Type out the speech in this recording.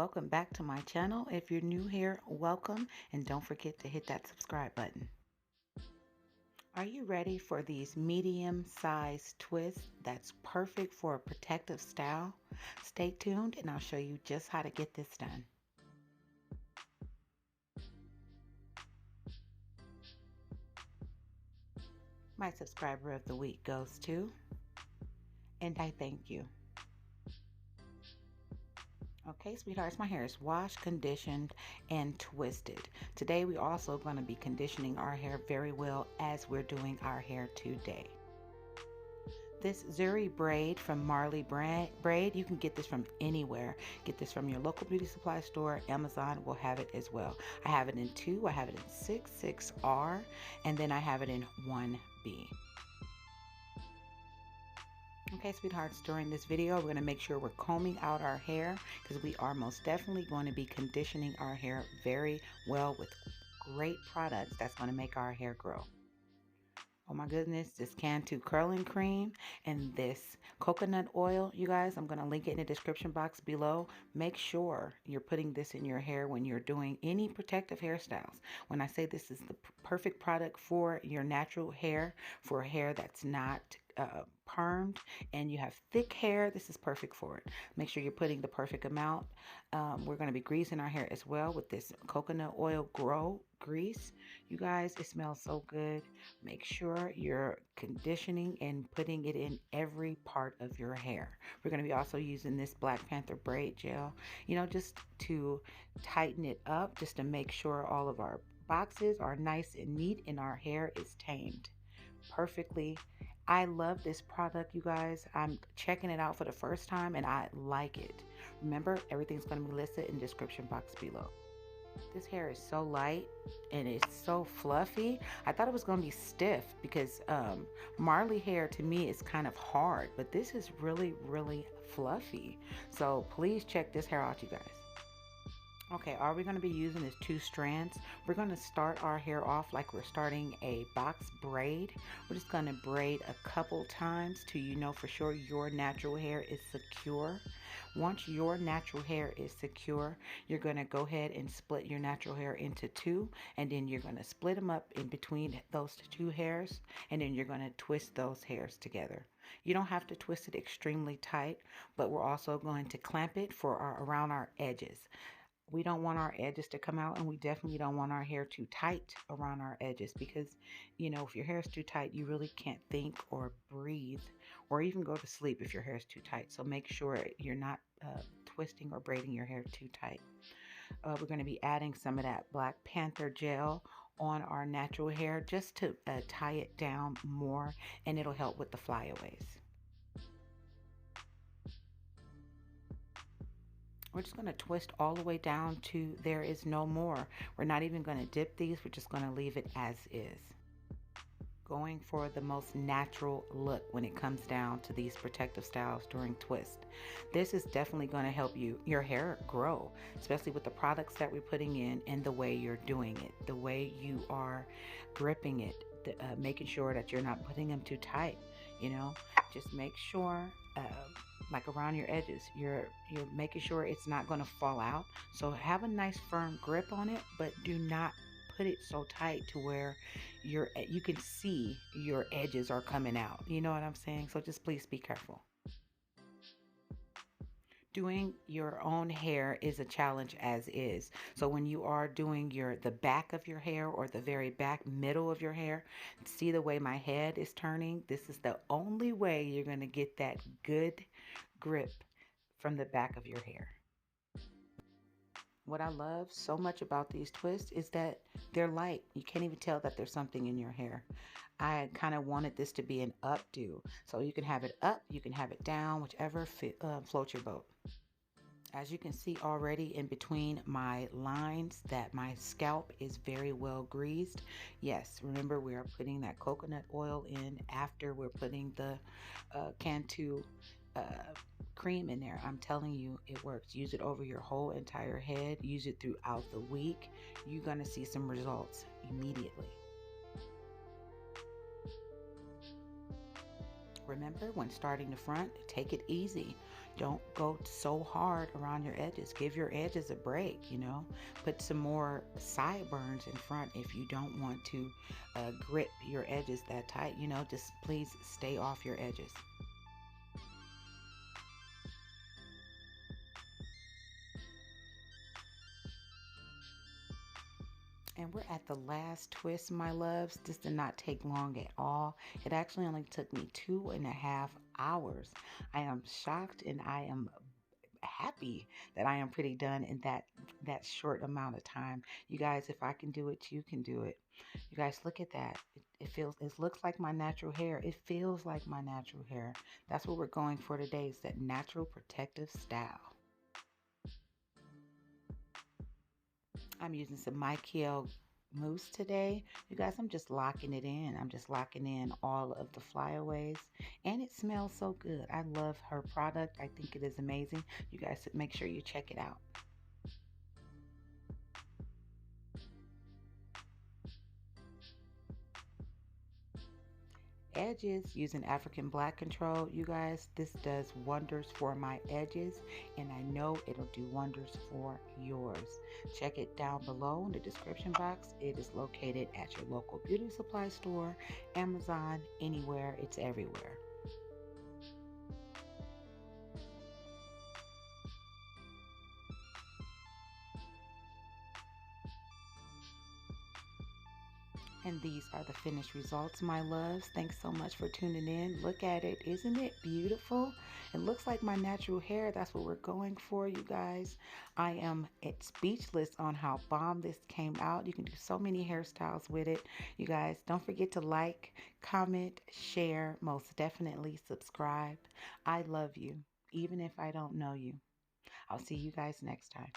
welcome back to my channel. If you're new here, welcome, and don't forget to hit that subscribe button. Are you ready for these medium-sized twists that's perfect for a protective style? Stay tuned and I'll show you just how to get this done. My subscriber of the week goes to, and I thank you. Okay, sweethearts, my hair is washed, conditioned, and twisted. Today, we're also going to be conditioning our hair very well as we're doing our hair today. This Zuri braid from Marley Braid, you can get this from anywhere. Get this from your local beauty supply store. Amazon will have it as well. I have it in 2, I have it in 6, 6R, and then I have it in 1B. Okay, sweethearts, during this video, we're going to make sure we're combing out our hair because we are most definitely going to be conditioning our hair very well with great products that's going to make our hair grow. Oh my goodness, this Cantu curling cream and this coconut oil, you guys, I'm going to link it in the description box below. Make sure you're putting this in your hair when you're doing any protective hairstyles. When I say this is the perfect product for your natural hair, for hair that's not permed and you have thick hair, this is perfect for it. Make sure you're putting the perfect amount. We're going to be greasing our hair as well with this coconut oil grow grease. You guys, it smells so good. Make sure you're conditioning and putting it in every part of your hair. We're going to be also using this Black Panther braid gel, just to tighten it up, just to make sure all of our boxes are nice and neat and our hair is tamed perfectly. I love this product, you guys. I'm checking it out for the first time and I like it. Remember, everything's going to be listed in the description box below. This hair is so light and it's so fluffy. I thought it was going to be stiff because Marley hair to me is kind of hard, but this is really, really fluffy. So please check this hair out, you guys. Okay, all we're going to be using is 2 strands. We're going to start our hair off like we're starting a box braid. We're just going to braid a couple times till you know for sure your natural hair is secure. Once your natural hair is secure, you're going to go ahead and split your natural hair into 2, and then you're going to split them up in between those 2 hairs, and then you're going to twist those hairs together. You don't have to twist it extremely tight, but we're also going to clamp it for around our edges. We don't want our edges to come out, and we definitely don't want our hair too tight around our edges because, if your hair is too tight, you really can't think or breathe or even go to sleep if your hair is too tight. So make sure you're not twisting or braiding your hair too tight. We're going to be adding some of that Black Panther gel on our natural hair just to tie it down more, and it'll help with the flyaways. We're just going to twist all the way down to there is no more. We're not even going to dip these. We're just going to leave it as is. Going for the most natural look when it comes down to these protective styles during twist. This is definitely going to help your hair grow, especially with the products that we're putting in and the way you're doing it, the way you are gripping it, making sure that you're not putting them too tight. Just make sure like around your edges, you're making sure it's not going to fall out. So have a nice firm grip on it, but do not put it so tight to where you can see your edges are coming out. You know what I'm saying? So just please be careful. Doing your own hair is a challenge as is. So when you are doing the back of your hair or the very back middle of your hair, see the way my head is turning? This is the only way you're going to get that good grip from the back of your hair. What I love so much about these twists is that they're light. You can't even tell that there's something in your hair. I kind of wanted this to be an updo. So you can have it up, you can have it down, whichever floats your boat. As you can see already in between my lines that my scalp is very well greased. Yes, remember we are putting that coconut oil in after we're putting the Cantu cream in there. I'm telling you, it works. Use it over your whole entire head. Use it throughout the week. You're going to see some results immediately. Remember, when starting the front, take it easy. Don't go so hard around your edges. Give your edges a break, you know. Put some more sideburns in front if you don't want to grip your edges that tight, you know. Just please stay off your edges. And we're at the last twist, my loves. This did not take long at all. It actually only took me 2.5 hours. I am shocked and I am happy that I am pretty done in that short amount of time. You guys, if I can do it, you can do it. You guys, look at that. It looks like my natural hair. It feels like my natural hair. That's what we're going for today, is that natural protective style. I'm using some Michael mousse today. You guys, I'm just locking it in. I'm just locking in all of the flyaways. And it smells so good. I love her product. I think it is amazing. You guys make sure you check it out. Edges using African Black Control. You guys, this does wonders for my edges, and I know it'll do wonders for yours. Check it down below in the description box. It is located at your local beauty supply store, Amazon, anywhere. It's everywhere. And these are the finished results, my loves. Thanks so much for tuning in. Look at it. Isn't it beautiful? It looks like my natural hair. That's what we're going for, you guys. I am speechless on how bomb this came out. You can do so many hairstyles with it. You guys, don't forget to like, comment, share, most definitely subscribe. I love you, even if I don't know you. I'll see you guys next time.